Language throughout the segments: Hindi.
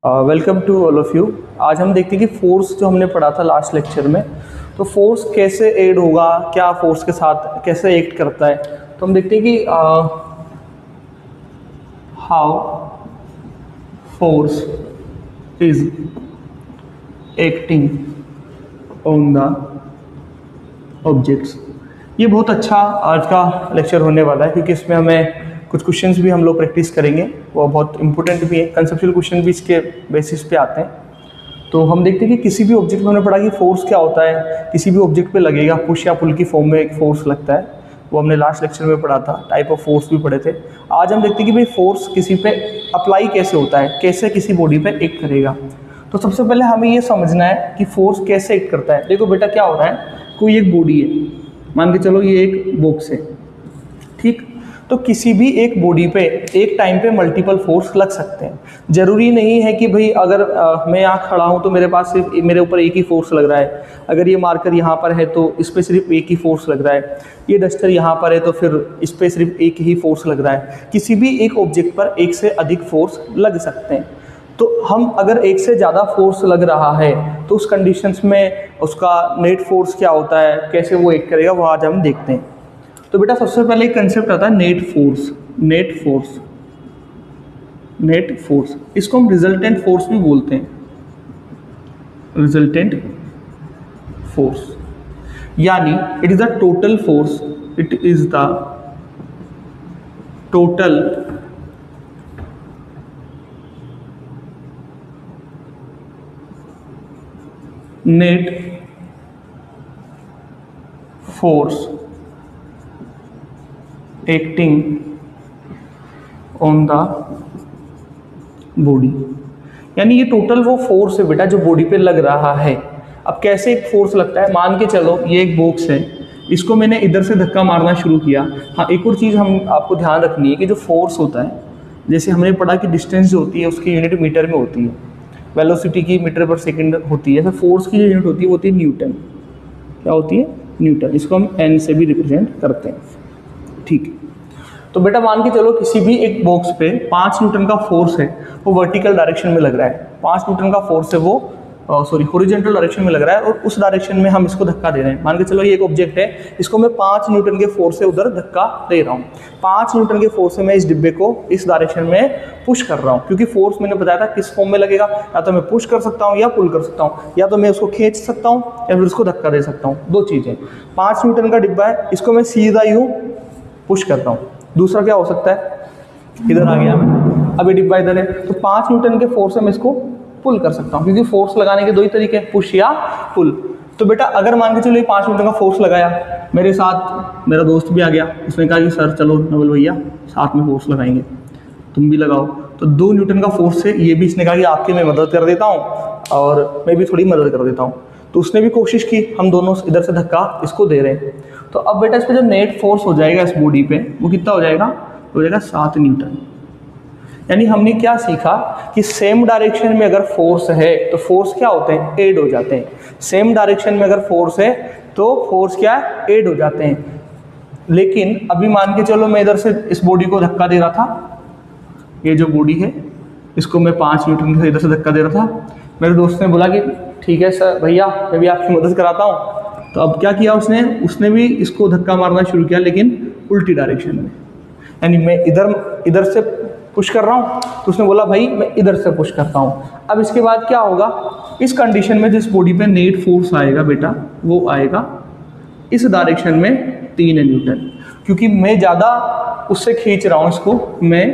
Welcome to all of you. आज हम देखते हैं कि फोर्स जो हमने पढ़ा था लास्ट लेक्चर में, तो फोर्स कैसे ऐड होगा, क्या फोर्स के साथ कैसे एक्ट करता है। तो हम देखते हैं कि how force is acting on the objects. ये बहुत अच्छा आज का लेक्चर होने वाला है, क्योंकि इसमें हमें कुछ क्वेश्चंस भी हम लोग प्रैक्टिस करेंगे, वो बहुत इंपॉर्टेंट भी है। कंसेप्चुअल क्वेश्चन भी इसके बेसिस पे आते हैं। तो हम देखते हैं कि किसी भी ऑब्जेक्ट में हमने पढ़ा कि फोर्स क्या होता है, किसी भी ऑब्जेक्ट पे लगेगा पुश या पुल की फॉर्म में एक फोर्स लगता है, वो हमने लास्ट लेक्चर में पढ़ा था। टाइप ऑफ फोर्स भी पढ़े थे। आज हम देखते हैं कि भाई फोर्स किसी पे अप्लाई कैसे होता है, कैसे किसी बॉडी पे एक्ट करेगा। तो सबसे पहले हमें ये समझना है कि फोर्स कैसे एक्ट करता है। देखो बेटा, क्या हो रहा है, कोई एक बॉडी है, मान के चलो ये एक बॉक्स है, ठीक। तो किसी भी एक बॉडी पे एक टाइम पे मल्टीपल फोर्स लग सकते हैं। जरूरी नहीं है कि भाई अगर मैं यहाँ खड़ा हूँ तो मेरे पास सिर्फ मेरे ऊपर एक ही फोर्स लग रहा है। अगर ये मार्कर यहाँ पर है तो इस पर सिर्फ एक ही फोर्स लग रहा है, ये डस्टर यहाँ पर है तो फिर इस पर सिर्फ एक ही फोर्स लग रहा है। किसी भी एक ऑब्जेक्ट पर एक से अधिक फोर्स लग सकते हैं। तो हम अगर एक से ज़्यादा फोर्स लग रहा है तो उस कंडीशंस में उसका नेट फोर्स क्या होता है, कैसे वो एक्ट करेगा, वो आज हम देखते हैं। तो बेटा सबसे पहले एक कंसेप्ट आता है net force. Net force, net force, इसको हम रिजल्टेंट फोर्स भी बोलते हैं। रिजल्टेंट फोर्स यानी it is the total force, it is the total net force acting on the body. यानी ये टोटल वो फोर्स है बेटा जो बॉडी पे लग रहा है। अब कैसे एक फोर्स लगता है, मान के चलो ये एक बॉक्स है, इसको मैंने इधर से धक्का मारना शुरू किया। हाँ, एक और चीज़ हम आपको ध्यान रखनी है कि जो फोर्स होता है, जैसे हमने पढ़ा कि डिस्टेंस जो होती है उसकी यूनिट मीटर में होती है, वेलोसिटी की मीटर पर सेकंड होती है, फिर फोर्स की जो यूनिट होती है वो होती है न्यूटन। क्या होती है? न्यूटन। इसको हम एन से भी रिप्रेजेंट करते हैं, ठीक है। तो बेटा मान के चलो किसी भी एक बॉक्स पे 5 न्यूटन का फोर्स है, वो वर्टिकल डायरेक्शन में लग रहा है। 5 न्यूटन का फोर्स है वो हॉरिजॉन्टल डायरेक्शन में लग रहा है, और उस डायरेक्शन में हम इसको धक्का दे रहे हैं। मान के चलो ये एक ऑब्जेक्ट है, इसको मैं 5 न्यूटन के फोर्स से उधर धक्का दे रहा हूँ। 5 न्यूटन के फोर्स से मैं इस डिब्बे को इस डायरेक्शन में पुश कर रहा हूँ, क्योंकि फोर्स मैंने बताया था किस फॉर्म में लगेगा, या तो मैं पुश कर सकता हूँ या पुल कर सकता हूँ, या तो मैं उसको खींच सकता हूँ या फिर उसको धक्का दे सकता हूँ। दो चीज़ें। 5 न्यूटन का डिब्बा है, इसको मैं सीधा यूँ पुश करता हूँ। दूसरा क्या हो सकता है, इधर आ गया मैं, अब ये डिब्बा इधर है, तो 5 न्यूटन के फोर्स से मैं इसको पुल कर सकता हूँ, क्योंकि फोर्स लगाने के दो ही तरीके हैं, पुश या पुल। तो बेटा अगर मान के चलो ये 5 न्यूटन का फोर्स लगाया, मेरे साथ मेरा दोस्त भी आ गया, उसने कहा कि सर चलो नवल भैया साथ में फोर्स लगाएंगे, तुम भी लगाओ। तो 2 न्यूटन का फोर्स से ये भी इसने कहा कि आपकी मैं मदद कर देता हूँ और मैं भी थोड़ी मदद कर देता हूँ। तो उसने भी कोशिश की, हम दोनों इधर से धक्का इसको दे रहे हैं। तो अब बेटा इस पर जो नेट फोर्स हो जाएगा इस बॉडी पे, वो कितना हो जाएगा? हो जाएगा 7 न्यूटन। यानी हमने क्या सीखा कि सेम डायरेक्शन में अगर फोर्स है तो फोर्स क्या होते हैं? ऐड हो जाते हैं। सेम डायरेक्शन में अगर फोर्स है तो फोर्स क्या है? ऐड हो जाते हैं। लेकिन अभी मान के चलो मैं इधर से इस बॉडी को धक्का दे रहा था, ये जो बॉडी है इसको मैं 5 न्यूटन से इधर से धक्का दे रहा था। मेरे दोस्त ने बोला कि ठीक है सर भैया, मैं भी आपकी मदद कराता हूँ। तो अब क्या किया उसने भी इसको धक्का मारना शुरू किया, लेकिन उल्टी डायरेक्शन में। यानी मैं इधर से पुश कर रहा हूँ, तो उसने बोला भाई मैं इधर से पुश करता हूँ। अब इसके बाद क्या होगा, इस कंडीशन में जिस बॉडी पे नेट फोर्स आएगा बेटा, वो आएगा इस डायरेक्शन में 3 न्यूटन, क्योंकि मैं ज़्यादा उससे खींच रहा हूँ इसको, मैं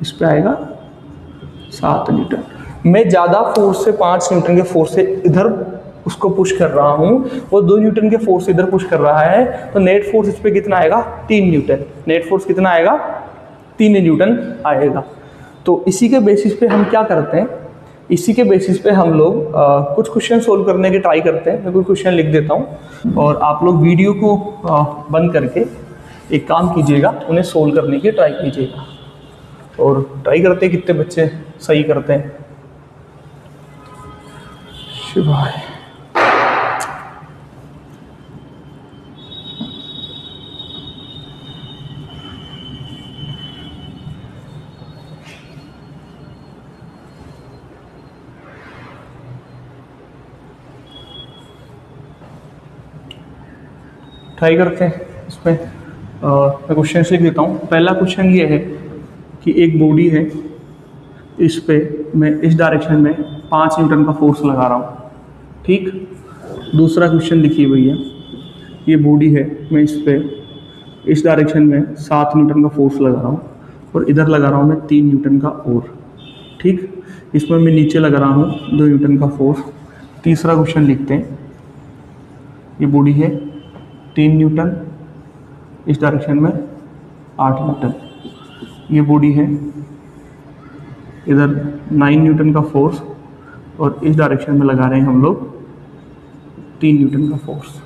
इस पे आएगा 7 न्यूटन। मैं ज़्यादा फोर्स से 5 न्यूटन के फोर्स से इधर उसको पुश कर रहा हूँ, वो 2 न्यूटन के फोर्स से इधर पुश कर रहा है, तो नेट फोर्स इस पे कितना आएगा? 3 न्यूटन। नेट फोर्स कितना आएगा? 3 न्यूटन आएगा। तो इसी के बेसिस पे हम क्या करते हैं, इसी के बेसिस पे हम लोग कुछ क्वेश्चन सोल्व करने के ट्राई करते हैं। मैं कुछ क्वेश्चन लिख देता हूँ और आप लोग वीडियो को बंद करके एक काम कीजिएगा, उन्हें सोल्व करने की ट्राई कीजिएगा, और ट्राई करते हैं कितने बच्चे सही करते हैं। शिवाय। ट्राई करते हैं इसमें। मैं क्वेश्चन लिख देता हूँ। पहला क्वेश्चन ये है कि एक बॉडी है, इस पे मैं इस डायरेक्शन में 5 न्यूटन का फोर्स लगा रहा हूँ, ठीक। दूसरा क्वेश्चन लिखिए भैया, ये बॉडी है, मैं इस पे इस डायरेक्शन में 7 न्यूटन का फोर्स लगा रहा हूँ और इधर लगा रहा हूँ मैं 3 न्यूटन का और, ठीक। इसमें मैं नीचे लगा रहा हूँ 2 न्यूटन का फोर्स। तीसरा क्वेश्चन लिखते हैं, ये बॉडी है 3 न्यूटन, इस डायरेक्शन में 8 न्यूटन। ये बॉडी है, इधर 9 न्यूटन का फोर्स और इस डायरेक्शन में लगा रहे हैं हम लोग 3 न्यूटन का फोर्स।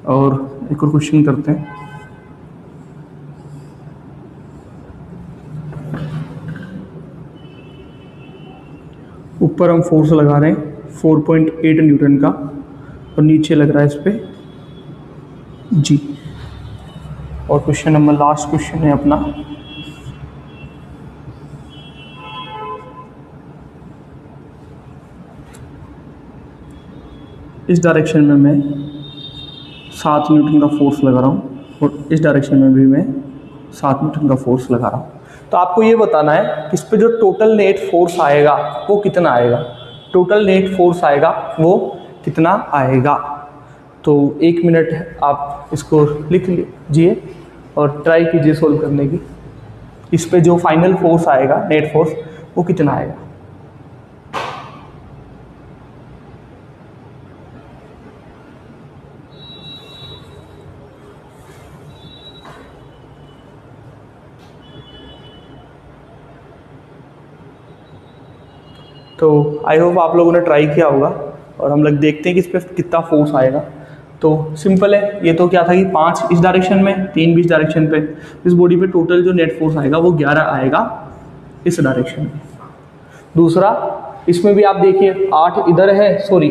और एक और क्वेश्चन करते हैं। ऊपर हम फोर्स लगा रहे हैं 4.8 न्यूटन का और नीचे लग रहा है इस पे जी। और क्वेश्चन नंबर लास्ट क्वेश्चन है अपना, इस डायरेक्शन में मैं 7 न्यूटन का फोर्स लगा रहा हूँ और इस डायरेक्शन में भी मैं 7 न्यूटन का फोर्स लगा रहा हूँ। तो आपको ये बताना है कि इस पे जो टोटल नेट फोर्स आएगा वो कितना आएगा, टोटल नेट फोर्स आएगा वो कितना आएगा। तो 1 मिनट आप इसको लिख लीजिए और ट्राई कीजिए सोल्व करने की। इस पे जो फाइनल फोर्स आएगा, नेट फोर्स, वो कितना आएगा। तो आई होप आप लोगों ने ट्राई किया होगा और हम लोग देखते हैं कि इस पर कितना फोर्स आएगा। तो सिंपल है, ये तो क्या था कि 5 इस डायरेक्शन में, 3 भी इस डायरेक्शन पे, इस बॉडी पे टोटल जो नेट फोर्स आएगा वो 11 आएगा इस डायरेक्शन में। दूसरा, इसमें भी आप देखिए 8 इधर है, सॉरी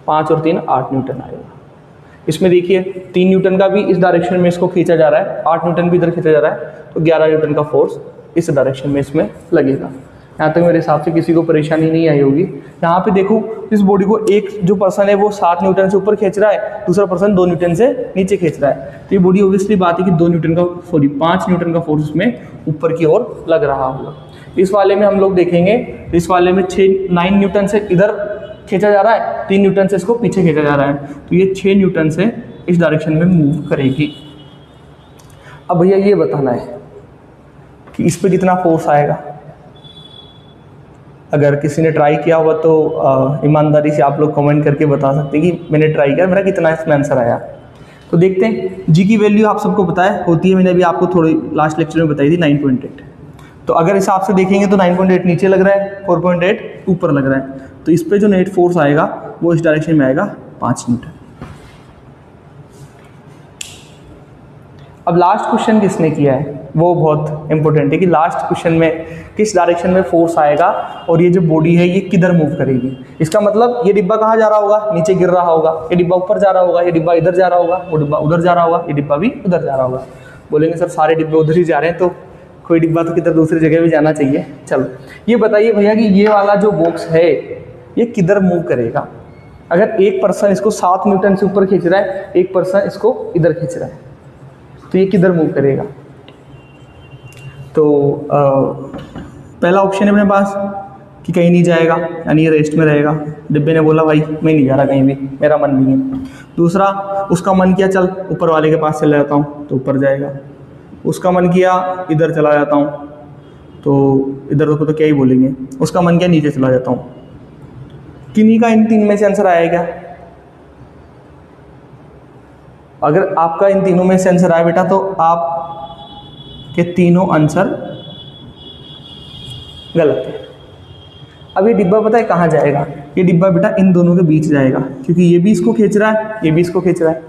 5 और 3 8 न्यूटन आएगा। इसमें देखिए 3 न्यूटन का भी इस डायरेक्शन में इसको खींचा जा रहा है, 8 न्यूटन भी इधर खींचा जा रहा है, तो 11 न्यूटन का फोर्स इस डायरेक्शन में इसमें लगेगा। यहाँ तक मेरे हिसाब से किसी को परेशानी नहीं आई होगी। यहाँ पे देखो, इस बॉडी को एक जो पर्सन है वो 7 न्यूटन से ऊपर खींच रहा है, दूसरा पर्सन 2 न्यूटन से नीचे खींच रहा है। तो ये बॉडी ऑब्वियसली बात है कि 5 न्यूटन का फोर्स इसमें ऊपर की ओर लग रहा होगा। इस वाले में हम लोग देखेंगे, इस वाले में 9 न्यूटन से इधर खींचा जा रहा है, 3 न्यूटन से इसको पीछे खींचा जा रहा है, तो ये 6 न्यूटन से इस डायरेक्शन में मूव करेगी। अब भैया ये बताना है कि इस पर कितना फोर्स आएगा। अगर किसी ने ट्राई किया हुआ तो ईमानदारी से आप लोग कमेंट करके बता सकते हैं कि मैंने ट्राई किया, मेरा कितना इसमें आंसर आया। तो देखते हैं, जी की वैल्यू आप सबको पता है होती है, मैंने अभी आपको थोड़ी लास्ट लेक्चर में बताई थी 9.8। तो अगर हिसाब से देखेंगे तो 9.8 नीचे लग रहा है, 4.8 ऊपर लग रहा है, तो इस पर जो नेट फोर्स आएगा वो इस डायरेक्शन में आएगा 5 न्यूटन। अब लास्ट क्वेश्चन किसने किया है वो बहुत इंपॉर्टेंट है कि लास्ट क्वेश्चन में किस डायरेक्शन में फोर्स आएगा और ये जो बॉडी है ये किधर मूव करेगी। इसका मतलब ये डिब्बा कहाँ जा रहा होगा, नीचे गिर रहा होगा, ये डिब्बा ऊपर जा रहा होगा, ये डिब्बा इधर जा रहा होगा, वो डिब्बा उधर जा रहा होगा, ये डिब्बा भी उधर जा रहा होगा। बोलेंगे सर सारे डिब्बे उधर ही जा रहे हैं, तो कोई डिब्बा तो किधर दूसरी जगह भी जाना चाहिए। चलो ये बताइए भैया कि ये वाला जो बॉक्स है ये किधर मूव करेगा। अगर एक पर्सन इसको 7 न्यूटन से ऊपर खींच रहा है, एक पर्सन इसको इधर खींच रहा है, तो ये किधर मूव करेगा। तो पहला ऑप्शन है अपने पास कि कहीं नहीं जाएगा, यानी ये रेस्ट में रहेगा। डिब्बे ने बोला भाई मैं नहीं जा रहा कहीं भी, मेरा मन नहीं है। दूसरा, उसका मन किया चल ऊपर वाले के पास चला जाता हूँ, तो ऊपर जाएगा। उसका मन किया इधर चला जाता हूँ, तो इधर को तो क्या ही बोलेंगे। उसका मन किया नीचे चला जाता हूँ। किन्हीं का इन 3 में से आंसर आया क्या। अगर आपका इन तीनों में से आंसर आया बेटा तो आप के तीनों आंसर गलत है। अब ये डिब्बा पता है कहाँ जाएगा, ये डिब्बा बेटा इन दोनों के बीच जाएगा, क्योंकि ये भी इसको खींच रहा है, ये भी इसको खींच रहा है,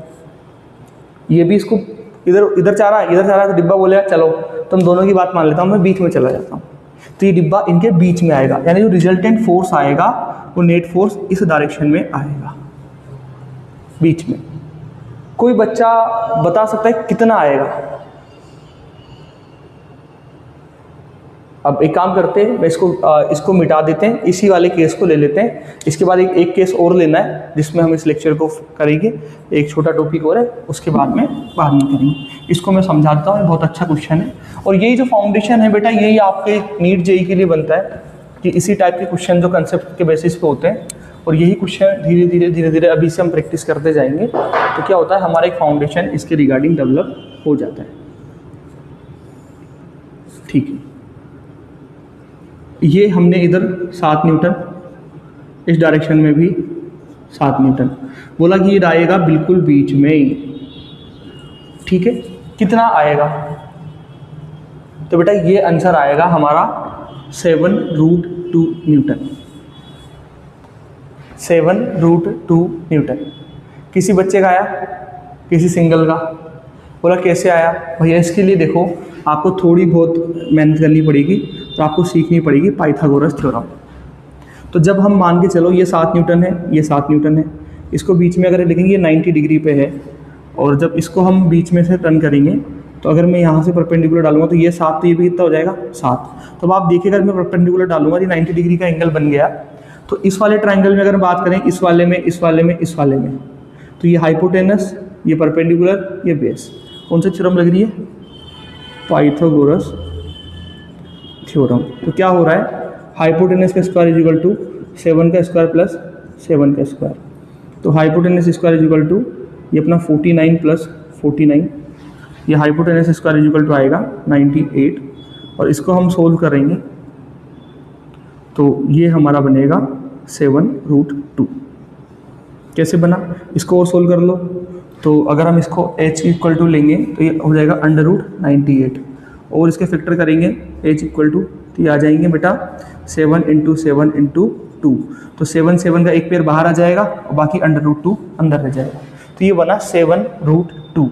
ये भी इसको इधर इधर चाह रहा है, इधर चाह रहा है। तो डिब्बा बोलेगा चलो तुम दोनों की बात मान लेता हूँ, मैं बीच में चला जाता हूँ। तो ये डिब्बा इनके बीच में आएगा, यानी जो रिजल्टेंट फोर्स आएगा वो नेट फोर्स इस डायरेक्शन में आएगा, बीच में। कोई बच्चा बता सकता है कितना आएगा। अब एक काम करते हैं, मैं इसको मिटा देते हैं, इसी वाले केस को ले लेते हैं। इसके बाद एक केस और लेना है जिसमें हम इस लेक्चर को करेंगे, एक छोटा टॉपिक और है, उसके बाद में करेंगे। इसको मैं समझा देता हूँ, ये बहुत अच्छा क्वेश्चन है। और यही जो फाउंडेशन है बेटा, यही आपके नीट जेईई के लिए बनता है कि इसी टाइप के क्वेश्चन जो कंसेप्ट के बेसिस पे होते हैं, और यही क्वेश्चन धीरे धीरे अभी से हम प्रैक्टिस करते जाएंगे तो क्या होता है, हमारा एक फाउंडेशन इसके रिगार्डिंग डेवलप हो जाता है। ठीक है, ये हमने इधर 7 न्यूटन, इस डायरेक्शन में भी 7 न्यूटन बोला कि ये आएगा बिल्कुल बीच में ही। ठीक है, कितना आएगा, तो बेटा ये आंसर आएगा हमारा 7√2 न्यूटन। 7√2 न्यूटन। किसी बच्चे का आया, किसी सिंगल का, बोला कैसे आया भैया, इसके लिए देखो आपको थोड़ी बहुत मेहनत करनी पड़ेगी, तो आपको सीखनी पड़ेगी पाइथागोरस थ्योरम। तो जब हम मान के चलो ये 7 न्यूटन है, ये 7 न्यूटन है, इसको बीच में अगर लिखेंगे ये 90 डिग्री पे है, और जब इसको हम बीच में से टर्न करेंगे तो अगर मैं यहाँ से परपेंडिकुलर डालूंगा तो ये 7, तो ये भी कितना हो जाएगा 7। तो अब आप देखिए अगर मैं परपेंडिकुलर डालूंगा ये 90 डिग्री का एंगल बन गया। तो इस वाले ट्राइंगल में अगर बात करें, इस वाले में, इस वाले में, इस वाले में, तो ये हाइपोटेनस, ये परपेंडिकुलर, ये बेस, कौन सा थ्योरम लग रही है, पाइथागोरस थ्योरम। तो क्या हो रहा है, हाइपोटेनस का स्क्वायर इज इक्वल टू 7 का स्क्वायर प्लस 7 का स्क्वायर। तो hypotenuse square is equal to ये अपना 49 प्लस 49, ये hypotenuse square is equal to आएगा 98, और इसको हम सोल्व करेंगे तो ये हमारा बनेगा 7√2। कैसे बना, इसको और सोल्व कर लो। तो अगर हम इसको h इक्वल टू लेंगे तो ये हो जाएगा √98, और इसके फैक्टर करेंगे h इक्वल टू, तो ये आ जाएंगे बेटा 7 × 7 × 2। तो 7 का एक पेयर बाहर आ जाएगा और बाकी √2 अंदर रह जाएगा। तो ये बना 7√2।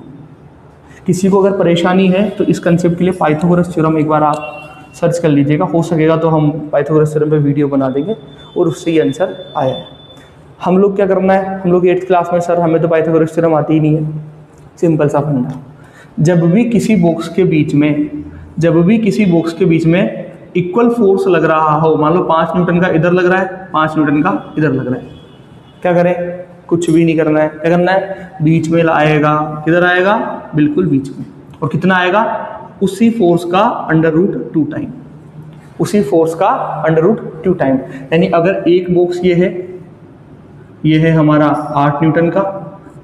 किसी को अगर परेशानी है तो इस कंसेप्ट के लिए पाइथागोरस थ्योरम एक बार आप सर्च कर लीजिएगा, हो सकेगा तो हम पाइथागोरस थ्योरम पे वीडियो बना देंगे, और उससे ये आंसर आया है। हम लोग क्या करना है, हम लोग 8th क्लास में सर हमें तो पाइथागोरस थ्योरम आती ही नहीं है। सिंपल सा फंडा, जब भी किसी बॉक्स के बीच में इक्वल फोर्स लग रहा हो, मान लो 5 न्यूटन का इधर लग रहा है, 5 न्यूटन का इधर लग रहा है, क्या करें, कुछ भी नहीं करना है। क्या करना है, बीच में आएगा, किधर आएगा, बिल्कुल बीच में, और कितना आएगा, उसी फोर्स का √2 टाइम, उसी फोर्स का √2 टाइम। यानी अगर एक बॉक्स ये है हमारा 8 न्यूटन का,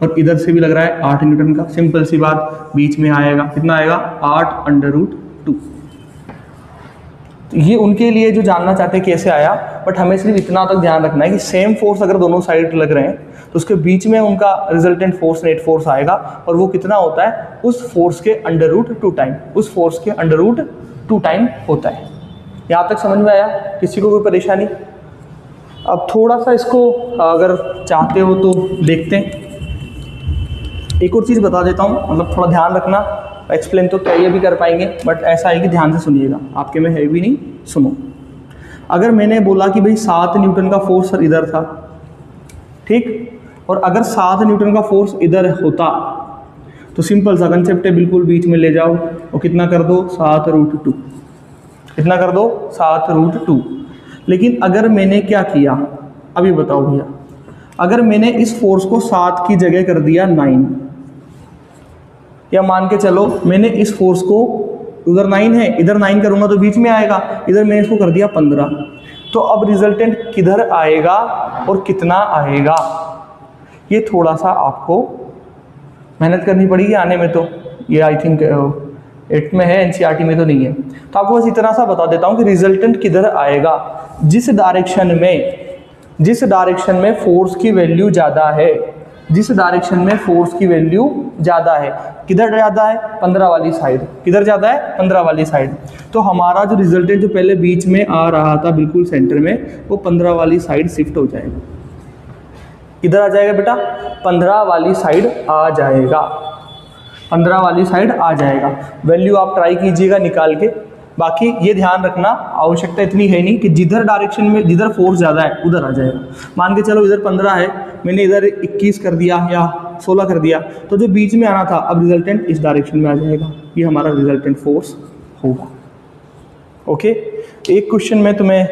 और इधर से भी लग रहा है 8 न्यूटन का, सिंपल सी बात, बीच में आएगा, कितना आएगा, 8√2। तो ये उनके लिए जो जानना चाहते हैं कैसे आया, बट हमें सिर्फ इतना तक ध्यान रखना है कि सेम फोर्स अगर दोनों साइड लग रहे हैं तो उसके बीच में उनका रिजल्टेंट फोर्स, नेट फोर्स आएगा, और वो कितना होता है, उस फोर्स के √2 टाइम, उस फोर्स के √2 टाइम होता है। यहाँ तक समझ में आया, किसी को कोई परेशानी? अब थोड़ा सा इसको अगर चाहते हो तो देखते हैं। एक और चीज़ बता देता हूँ, मतलब थोड़ा ध्यान रखना, एक्सप्लेन तो क्या ये भी कर पाएंगे, बट ऐसा है कि ध्यान से सुनिएगा, आपके में है भी नहीं, सुनो। अगर मैंने बोला कि भाई 7 न्यूटन का फोर्स सर इधर था, ठीक, और अगर 7 न्यूटन का फोर्स इधर होता तो सिंपल सा कंसेप्ट है, बिल्कुल बीच में ले जाओ और कितना कर दो, 7√2, कितना कर दो, 7√2। लेकिन अगर मैंने क्या किया, अभी बताओ भैया, अगर मैंने इस फोर्स को 7 की जगह कर दिया 9, या मान के चलो मैंने इस फोर्स को, उधर 9 है, इधर 9 करूंगा तो बीच में आएगा, इधर मैंने इसको कर दिया 15, तो अब रिजल्टेंट किधर आएगा और कितना आएगा, ये थोड़ा सा आपको मेहनत करनी पड़ेगी आने में। तो ये आई थिंक 8th में है, NCERT में तो नहीं है। तो आपको बस इतना सा बता देता हूँ कि रिजल्टेंट किधर आएगा, जिस डायरेक्शन में फोर्स की वैल्यू ज़्यादा है, जिस डायरेक्शन में फोर्स की वैल्यू ज़्यादा है, किधर ज़्यादा है, 15 वाली साइड, किधर ज़्यादा है, 15 वाली साइड। तो हमारा जो रिजल्टेंट जो पहले बीच में आ रहा था बिल्कुल सेंटर में, वो 15 वाली साइड शिफ्ट हो जाएगा। किधर आ जाएगा बेटा, 15 वाली साइड आ जाएगा, 15 वाली साइड आ जाएगा। वैल्यू आप ट्राई कीजिएगा निकाल के। बाकी ये ध्यान रखना, आवश्यकता इतनी है नहीं कि जिधर डायरेक्शन में जिधर फोर्स ज़्यादा है उधर आ जाएगा। मान के चलो इधर 15 है, मैंने इधर 21 कर दिया या 16 कर दिया, तो जो बीच में आना था अब रिजल्टेंट इस डायरेक्शन में आ जाएगा, ये हमारा रिजल्टेंट फोर्स होगा। ओके, एक क्वेश्चन मैं तुम्हें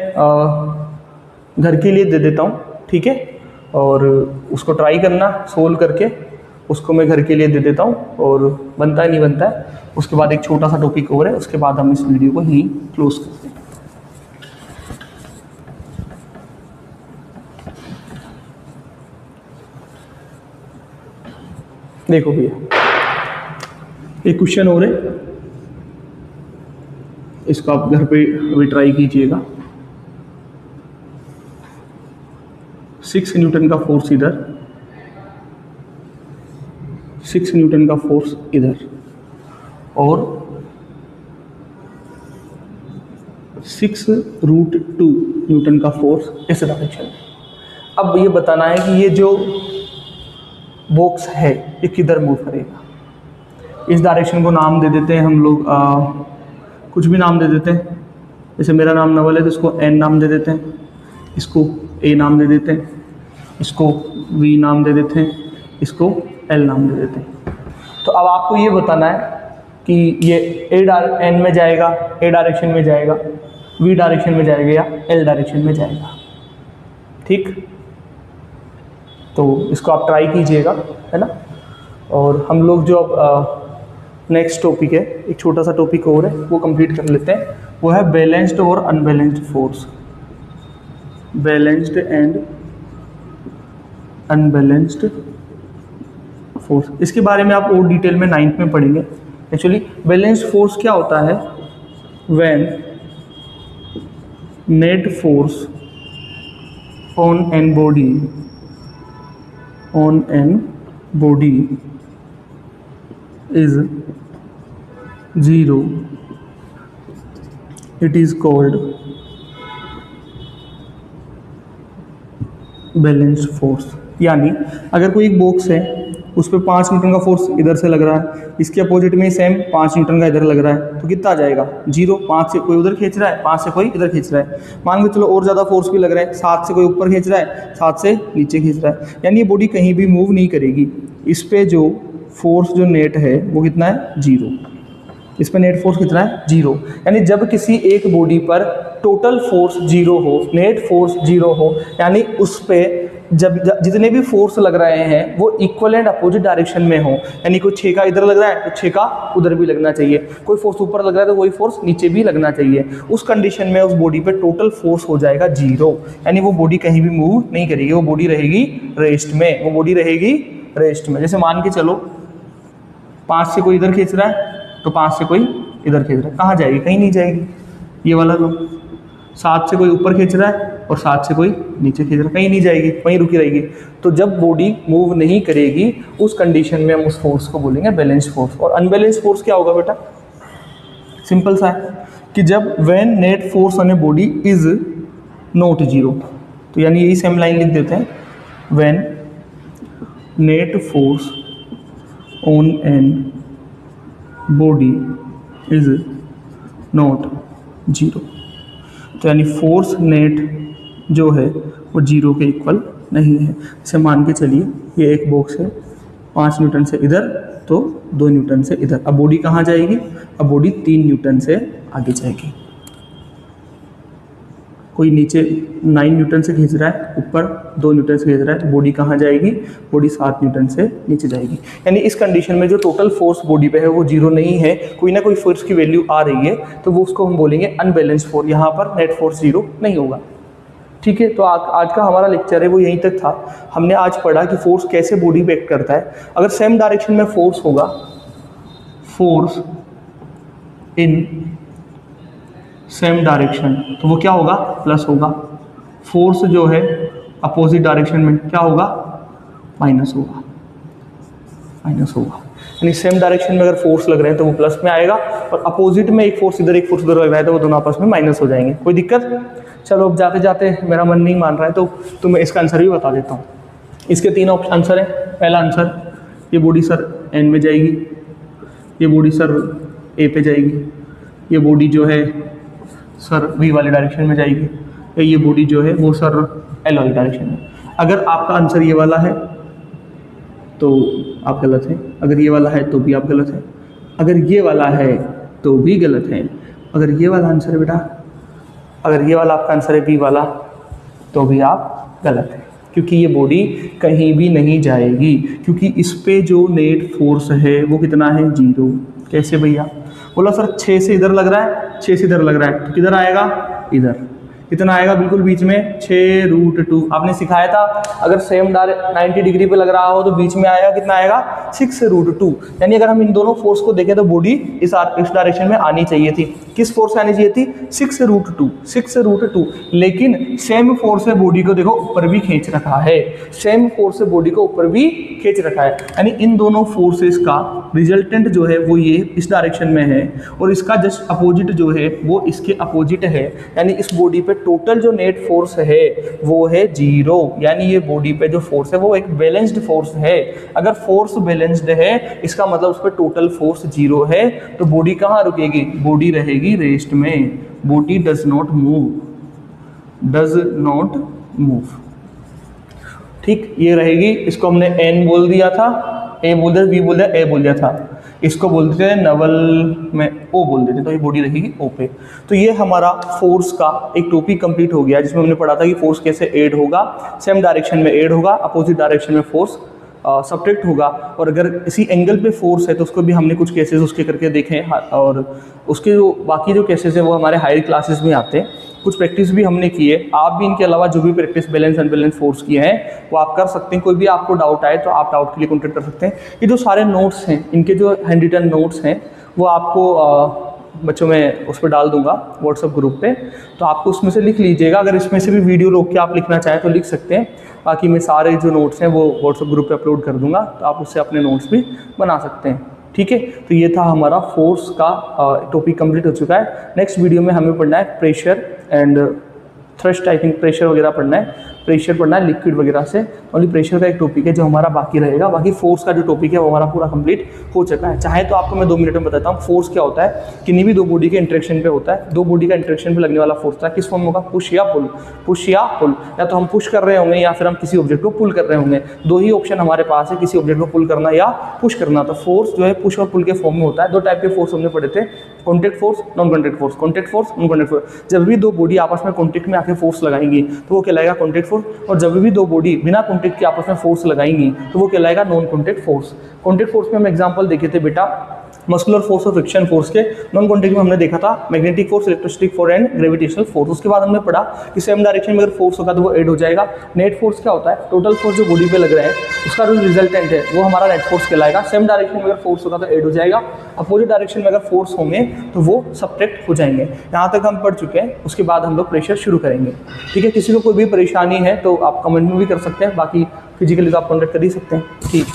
घर के लिए दे देता हूँ, ठीक है, और उसको ट्राई करना सोल्व करके, उसको मैं घर के लिए दे देता हूँ, और बनता है नहीं बनता है उसके बाद एक छोटा सा टॉपिक और है, उसके बाद हम इस वीडियो को यहीं क्लोज करते हैं। देखो भैया, एक क्वेश्चन और है, इसको आप घर पे अभी ट्राई कीजिएगा। 6 न्यूटन का फोर्स इधर, 6 न्यूटन का फोर्स इधर, और 6√2 न्यूटन का फोर्स इस डायरेक्शन में। अब ये बताना है कि ये जो बॉक्स है ये किधर मूव करेगा। इस डायरेक्शन को नाम दे देते हैं हम लोग, कुछ भी नाम दे देते हैं। जैसे मेरा नाम नवल है तो इसको N नाम दे देते हैं, इसको A नाम दे देते हैं, इसको V नाम दे देते हैं, इसको L नाम दे देते हैं। तो अब आपको ये बताना है कि ये N में जाएगा, A डायरेक्शन में जाएगा, V डायरेक्शन में जाएगा या L डायरेक्शन में जाएगा, ठीक। तो इसको आप ट्राई कीजिएगा, है ना। और हम लोग जो अब नेक्स्ट टॉपिक है, एक छोटा सा टॉपिक और है, वो कंप्लीट कर लेते हैं। वो है बैलेंस्ड और unbalanced force, balanced and unbalanced force. इसके बारे में आप और डिटेल में 9th में पढ़ेंगे। एक्चुअली बैलेंस्ड फोर्स क्या होता है? When net force on an body is 0, it is called balanced force. यानी अगर कोई एक बॉक्स है, उस पर 5 न्यूटन का फोर्स इधर से लग रहा है, इसके अपोजिट में सेम 5 न्यूटन का इधर लग रहा है, तो कितना आ जाएगा? 0। 5 से कोई उधर खींच रहा है, 5 से कोई इधर खींच रहा है, मान के चलो और ज़्यादा फोर्स भी लग रहा है, 7 से कोई ऊपर खींच रहा है, 7 से नीचे खींच रहा है, यानी ये बॉडी कहीं भी मूव नहीं करेगी। इस पर जो फोर्स जो नेट है वो कितना है? 0। इस पर नेट फोर्स कितना है? 0। यानी जब किसी एक बॉडी पर टोटल फोर्स 0 हो, नेट फोर्स 0 हो, यानी उस पे जब जितने भी फोर्स लग रहे हैं वो इक्वल एंड अपोजिट डायरेक्शन में हो, यानी कोई 6 का इधर लग रहा है तो 6 का उधर भी लगना चाहिए, कोई फोर्स ऊपर लग रहा है तो वही फोर्स नीचे भी लगना चाहिए। उस कंडीशन में उस बॉडी पे टोटल फोर्स हो जाएगा 0, यानी वो बॉडी कहीं भी मूव नहीं करेगी, वो बॉडी रहेगी रेस्ट में, वो बॉडी रहेगी रेस्ट में। जैसे मान के चलो 5 से कोई इधर खींच रहा है तो 5 से कोई इधर खींच रहा है, कहाँ जाएगी? कहीं नहीं जाएगी। ये वाला लो, 7 से कोई ऊपर खींच रहा है और 7 से कोई नीचे खींच रहा है, कहीं नहीं जाएगी, वहीं रुकी रहेगी। तो जब बॉडी मूव नहीं करेगी उस कंडीशन में हम उस फोर्स को बोलेंगे बैलेंस्ड फोर्स। और अनबैलेंस्ड फोर्स क्या होगा बेटा? सिंपल सा है कि जब when net force on a body is not 0, तो यानी यही सेम लाइन लिख देते हैं, when net force on an body is not 0। तो यानी फोर्स नेट जो है वो 0 के इक्वल नहीं है। जैसे मान के चलिए ये एक बॉक्स है, 5 न्यूटन से इधर तो 2 न्यूटन से इधर। अब बॉडी कहाँ जाएगी? अब बॉडी 3 न्यूटन से आगे जाएगी। कोई नीचे 9 न्यूटन से खींच रहा है, ऊपर 2 न्यूटन से खींच रहा है, तो बॉडी कहाँ जाएगी? बॉडी 7 न्यूटन से नीचे जाएगी। यानी इस कंडीशन में जो टोटल फोर्स बॉडी पे है वो 0 नहीं है, कोई ना कोई फोर्स की वैल्यू आ रही है, तो वो उसको हम बोलेंगे अनबैलेंस्ड फोर्स। यहाँ पर नेट फोर्स 0 नहीं होगा, ठीक है। तो आज का हमारा लेक्चर है वो यहीं तक था। हमने आज पढ़ा कि फोर्स कैसे बॉडी पे एक्ट करता है। अगर सेम डायरेक्शन में फोर्स होगा, फोर्स इन सेम डायरेक्शन, तो वो क्या होगा? प्लस होगा। फोर्स जो है अपोजिट डायरेक्शन में क्या होगा? माइनस होगा, माइनस होगा। यानी सेम डायरेक्शन में अगर फोर्स लग रहे हैं तो वो प्लस में आएगा, और अपोजिट में एक फोर्स इधर एक फोर्स उधर लग रहा है तो वो दोनों आपस में माइनस हो जाएंगे। कोई दिक्कत? चलो अब जाते जाते मेरा मन नहीं मान रहा है तो तुम्हें इसका आंसर भी बता देता हूँ। इसके 3 आंसर हैं। पहला आंसर, ये बॉडी सर एन में जाएगी, ये बॉडी सर ए पे जाएगी, ये बॉडी जो है सर वी वाले डायरेक्शन में जाएगी, या ये बॉडी जो है वो सर एल वाले डायरेक्शन में। अगर आपका आंसर ये वाला है तो आप गलत हैं, अगर ये वाला है तो भी आप गलत हैं, अगर ये वाला है तो भी गलत हैं, अगर ये वाला आंसर है बेटा अगर ये वाला आपका आंसर है बी वाला तो भी आप गलत हैं, क्योंकि ये बॉडी कहीं भी नहीं जाएगी, क्योंकि इस पे जो नेट फोर्स है वो कितना है 0। कैसे भैया? बोला सर 6 से इधर लग रहा है, 6 से इधर लग रहा है, तो किधर आएगा? इधर। कितना आएगा? बिल्कुल बीच में 6√2। आपने सिखाया था अगर सेम 90 डिग्री पे लग रहा हो तो बीच में आएगा, कितना आएगा? 6√2। यानी अगर हम इन दोनों फोर्स को देखें तो बॉडी इस डायरेक्शन में आनी चाहिए थी। किस फोर्स से आनी चाहिए थी? 6√2, 6√2। लेकिन सेम फोर्स है बॉडी को देखो ऊपर भी खींच रखा है, सेम फोर्स है बॉडी को ऊपर भी खींच रखा है। यानी इन दोनों फोर्सेस का रिजल्टेंट जो है वो ये इस डायरेक्शन में है, और इसका जस्ट अपोजिट जो है वो इसके अपोजिट है। यानी इस बॉडी पे टोटल जो नेट फोर्स है वो है 0। यानी ये बॉडी पे जो फोर्स है वो एक बैलेंस्ड फोर्स है। अगर फोर्स बैलेंस्ड है इसका मतलब उस पर टोटल फोर्स 0 है, तो बॉडी कहाँ रुकेगी? बॉडी रहेगी रेस्ट में। Body does not move, does not move. ठीक, ये रहेगी। इसको हमने एन बोल दिया था, ए बोल दिया, बी बोल दिया, ए बोल दिया था। इसको बोलते थे नवल में ओ बोल देते, तो ये बॉडी रहेगी ओ पे। तो ये हमारा फोर्स का एक टॉपिक कंप्लीट हो गया, जिसमें हमने पढ़ा था कि फोर्स कैसे ऐड होगा, सेम डायरेक्शन में ऐड होगा, अपोजिट डायरेक्शन में फोर्स सब्ट्रैक्ट होगा। और अगर इसी एंगल पे फोर्स है तो उसको भी हमने कुछ केसेस उसके करके देखे हैं, और उसके जो बाकी जो केसेस हैं वो हमारे हायर क्लासेस में आते हैं। कुछ प्रैक्टिस भी हमने की है। आप भी इनके अलावा जो भी प्रैक्टिस बैलेंस अनबैलेंस फोर्स किए हैं वो आप कर सकते हैं। कोई भी आपको डाउट आए तो आप डाउट के लिए कॉन्टेक्ट कर सकते हैं। ये जो सारे नोट्स हैं, इनके जो हैंड रिटन नोट्स हैं वो आपको बच्चों में उस पर डाल दूंगा व्हाट्सएप ग्रुप पे, तो आपको उसमें से लिख लीजिएगा। अगर इसमें से भी वीडियो रोक के आप लिखना चाहें तो लिख सकते हैं। बाकी मैं सारे जो नोट्स हैं वो व्हाट्सएप ग्रुप पे अपलोड कर दूंगा, तो आप उससे अपने नोट्स भी बना सकते हैं। ठीक है, तो ये था हमारा फोर्स का टॉपिक कंप्लीट हो चुका है। नेक्स्ट वीडियो में हमें पढ़ना है pressure and thrust, I think pressure वगैरह पढ़ना है, प्रेशर पढ़ना है लिक्विड वगैरह से। ओनली प्रेशर का एक टॉपिक है जो हमारा बाकी रहेगा। बाकी फोर्स का जो टॉपिक है वो हमारा पूरा कंप्लीट हो चुका है। चाहे तो आपको मैं 2 मिनट में बताता हूँ फोर्स क्या होता है। किन्हीं भी दो बॉडी के इंटरेक्शन पे होता है, दो बॉडी का इंटरेक्शन पे लगने वाला फोर्स था, किस फॉर्म होगा? पुश या पुल, पुश या पुल। या तो हम पुश कर रहे होंगे या फिर हम किसी ऑब्जेक्ट को पुल कर रहे होंगे। दो ही ऑप्शन हमारे पास है, किसी ऑब्जेक्ट को पुल करना या पुश करना। तो फोर्स जो है पुश और पुल के फॉर्म में होता है। 2 टाइप के फोर्स हमने पढ़े थे, contact force, non contact force. Contact force, non contact force. जब भी दो बॉडी आपस में कॉन्टैक्ट में आके फोर्स लगाएंगी तो वो कहलाएगा कॉन्टैक्ट फोर्स, और जब भी दो बॉडी बिना कॉन्टैक्ट के आपस में फोर्स लगाएंगी तो वो कहलाएगा non contact force. Contact force में हम एग्जांपल देखे थे बेटा मस्कुलर फोर्स और फ्रिक्शन फोर्स के। नॉन कॉन्टैक्ट में हमने देखा था magnetic force, electrostatic force and gravitational force. उसके बाद हमने पढ़ा कि सेम डायरेक्शन में अगर फोर्स होगा तो वो ऐड हो जाएगा। नेट फोर्स क्या होता है? टोटल फोर्स जो बॉडी पे लग रहा है उसका जो रिजल्टेंट है वो हमारा नेट फोर्स कहलाएगा। सेम डायरेक्शन में अगर फोर्स होगा तो ऐड हो जाएगा, अपोजिट डायरेक्शन में अगर फोर्स होंगे तो वो सब्ट्रैक्ट हो जाएंगे। यहाँ तक हम पढ़ चुके हैं। उसके बाद हम लोग प्रेशर शुरू करेंगे। ठीक है, किसी को कोई भी परेशानी है तो आप कमेंट में भी कर सकते हैं, बाकी फिजिकली तो आप कॉन्टेक्ट कर ही सकते हैं। ठीक।